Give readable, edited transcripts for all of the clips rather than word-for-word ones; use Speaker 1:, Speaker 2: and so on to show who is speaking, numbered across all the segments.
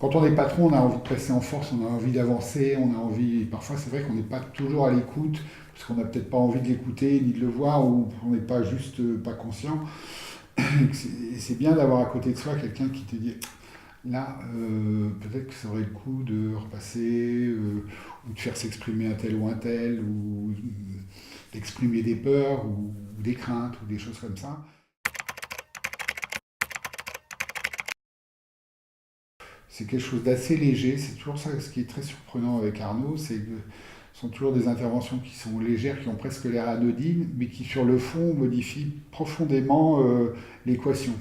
Speaker 1: quand on est patron, on a envie de presser en force, on a envie d'avancer, on a envie. Parfois, c'est vrai qu'on n'est pas toujours à l'écoute, parce qu'on n'a peut-être pas envie de l'écouter ni de le voir, ou on n'est pas juste pas conscient. Et c'est bien d'avoir à côté de soi quelqu'un qui te dit là, peut-être que ça aurait le coup de repasser, ou de faire s'exprimer un tel ou un tel, ou d'exprimer des peurs, ou des craintes, ou des choses comme ça. C'est quelque chose d'assez léger. C'est toujours ça ce qui est très surprenant avec Arnaud, c'est que ce sont toujours des interventions qui sont légères, qui ont presque l'air anodines, mais qui sur le fond modifient profondément l'équation.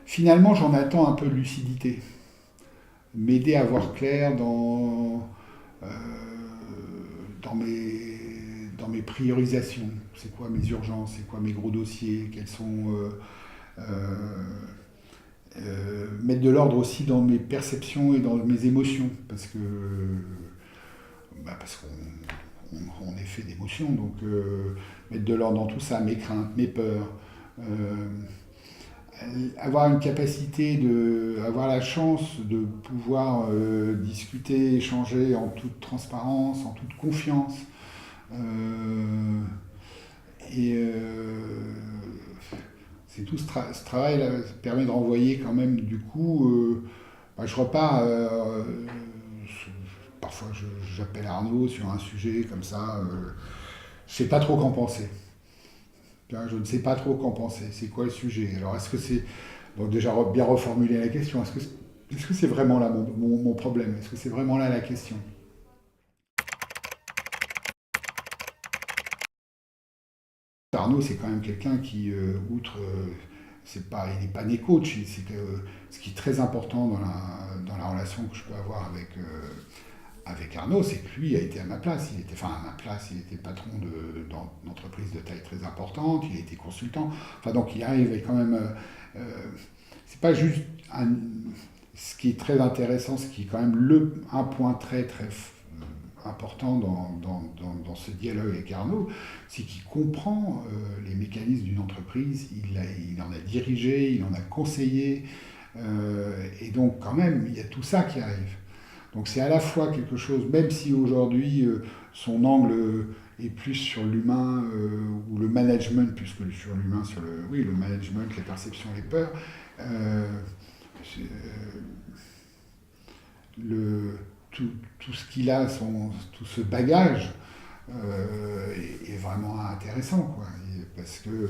Speaker 1: Finalement, j'en attends un peu de lucidité, m'aider à voir clair euh, dans mes priorisations. C'est quoi mes urgences, c'est quoi mes gros dossiers, quels sont mettre de l'ordre aussi dans mes perceptions et dans mes émotions, parce qu'on est fait d'émotions, donc mettre de l'ordre dans tout ça, mes craintes, mes peurs, euh, avoir une capacité avoir la chance de pouvoir discuter, échanger en toute transparence, en toute confiance, euh, et c'est tout ce travail là permet de renvoyer quand même du coup. Je repars. Parfois, j'appelle Arnaud sur un sujet comme ça. Je sais pas trop qu'en penser. Je ne sais pas trop qu'en penser. C'est quoi le sujet? Alors, est-ce que c'est. Donc, déjà, bien reformuler la question. Est-ce que c'est vraiment là mon problème? Est-ce que c'est vraiment là la question? Arnaud, c'est quand même quelqu'un qui, outre. Il n'est pas né coach. C'est que, ce qui est très important dans la relation que je peux avoir avec Arnaud, c'est que lui a été à ma place. À ma place, il était patron d'entreprise de taille très importante, il a été consultant. Enfin, donc il arrive et quand même. C'est pas juste ce qui est très intéressant, ce qui est quand même un point très très important dans ce dialogue avec Arnaud, c'est qu'il comprend les mécanismes d'une entreprise, il en a dirigé, il en a conseillé, et donc quand même, il y a tout ça qui arrive. Donc c'est à la fois quelque chose, même si aujourd'hui son angle est plus sur l'humain ou le management, plus que sur l'humain, oui, le management, les perceptions, les peurs, euh, le, tout ce qu'il a, tout ce bagage est vraiment intéressant, quoi. Parce que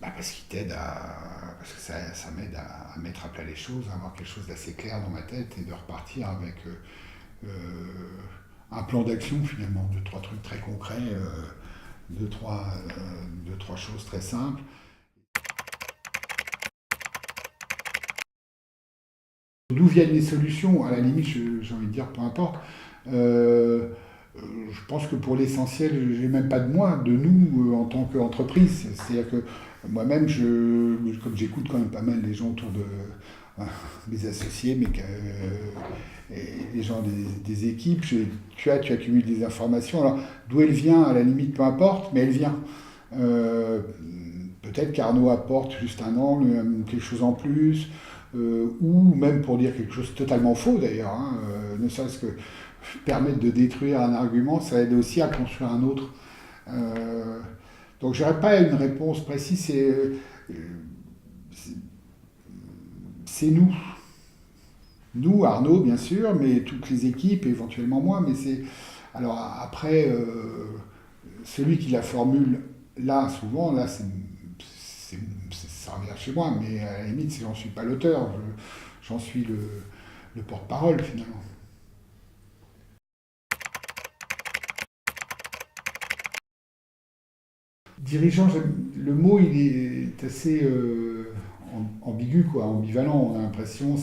Speaker 1: parce qu'il t'aide parce que ça m'aide à mettre à plat les choses, à avoir quelque chose d'assez clair dans ma tête et de repartir avec un plan d'action finalement, deux, trois trucs très concrets, deux, trois choses très simples. D'où viennent les solutions? À la limite, j'ai envie de dire, peu importe. Euh, je pense que pour l'essentiel, j'ai même pas de moi, de nous en tant qu'entreprise. C'est-à-dire que moi-même, comme j'écoute quand même pas mal les gens autour de mes associés, et les gens des équipes, tu accumules des informations. Alors, d'où elle vient, à la limite, peu importe, mais elle vient. Euh, Peut-être qu'Arnaud apporte juste un angle, quelque chose en plus, ou même pour dire quelque chose de totalement faux d'ailleurs, hein, ne serait-ce que permettre de détruire un argument, ça aide aussi à construire un autre. Euh, donc j'aurais pas une réponse précise, c'est nous. Nous, Arnaud bien sûr, mais toutes les équipes, éventuellement moi, mais c'est. Alors après, celui qui la formule là, souvent, là, ça revient chez moi, mais à la limite, j'en suis pas l'auteur, j'en suis le porte-parole finalement. Dirigeant, le mot il est assez ambigu, quoi, ambivalent. On a l'impression,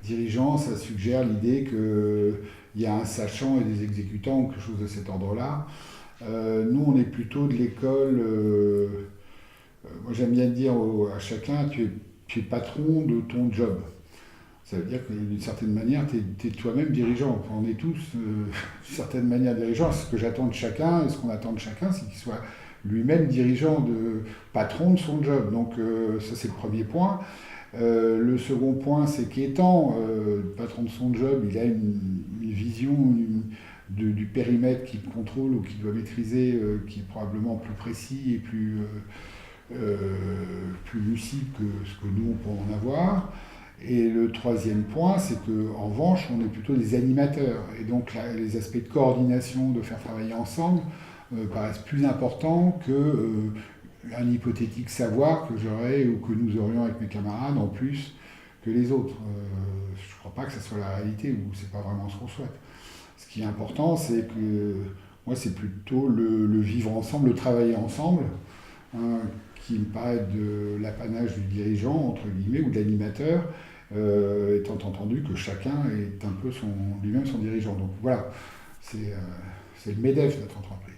Speaker 1: dirigeant, ça suggère l'idée qu'il y a un sachant et des exécutants ou quelque chose de cet ordre-là. Nous, on est plutôt de l'école. Moi, j'aime bien dire à chacun, tu es patron de ton job. Ça veut dire que d'une certaine manière, tu es toi-même dirigeant. Enfin, on est tous, d'une certaine manière, dirigeants. Ce que j'attends de chacun, et ce qu'on attend de chacun, c'est qu'il soit lui-même dirigeant, patron de son job. Donc ça c'est le premier point. Le second point, c'est qu'étant patron de son job, il a une vision du périmètre qu'il contrôle ou qu'il doit maîtriser, qui est probablement plus précis et plus lucide que ce que nous on peut en avoir. Et le troisième point, c'est qu'en revanche, on est plutôt des animateurs. Et donc là, les aspects de coordination, de faire travailler ensemble, paraissent plus importants qu'un hypothétique savoir que j'aurais ou que nous aurions avec mes camarades en plus que les autres. Je ne crois pas que ce soit la réalité ou c'est pas vraiment ce qu'on souhaite. Ce qui est important, c'est que moi, c'est plutôt le vivre ensemble, le travailler ensemble, hein, qui me paraît de l'apanage du dirigeant, entre guillemets, ou de l'animateur, étant entendu que chacun est un peu lui-même son dirigeant. Donc voilà, c'est le MEDEF, notre entreprise.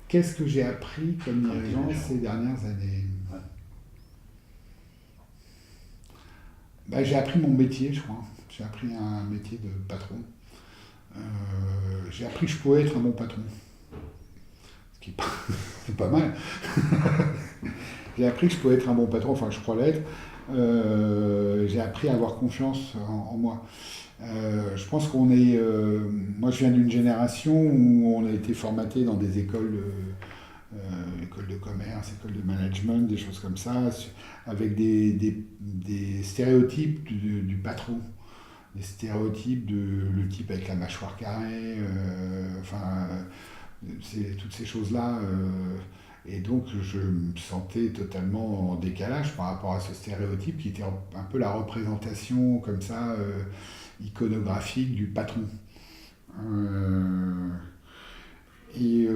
Speaker 1: Qu'est-ce que j'ai appris comme dirigeant ces dernières années? J'ai appris mon métier, je crois. J'ai appris un métier de patron. J'ai appris que je pouvais être un bon patron. Ce qui est pas, c'est pas mal. J'ai appris que je pouvais être un bon patron, enfin que je crois l'être. J'ai appris à avoir confiance en moi. Je pense qu'on est. Moi, je viens d'une génération où on a été formaté dans des écoles de commerce, écoles de management, des choses comme ça, avec des stéréotypes du patron. Des stéréotypes le type avec la mâchoire carrée, toutes ces choses-là. Et donc je me sentais totalement en décalage par rapport à ce stéréotype qui était un peu la représentation comme ça, iconographique du patron. Euh, et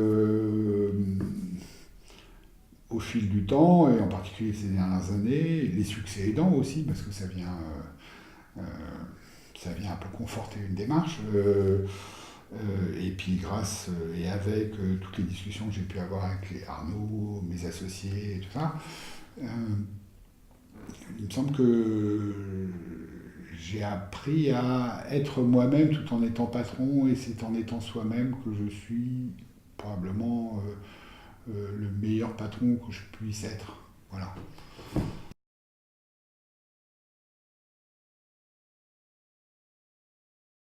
Speaker 1: au fil du temps, et en particulier ces dernières années, les succès aidants aussi, parce que euh, ça vient un peu conforter une démarche. Et puis grâce et avec toutes les discussions que j'ai pu avoir avec les Arnaud, mes associés et tout ça, il me semble que j'ai appris à être moi-même tout en étant patron, et c'est en étant soi-même que je suis probablement le meilleur patron que je puisse être.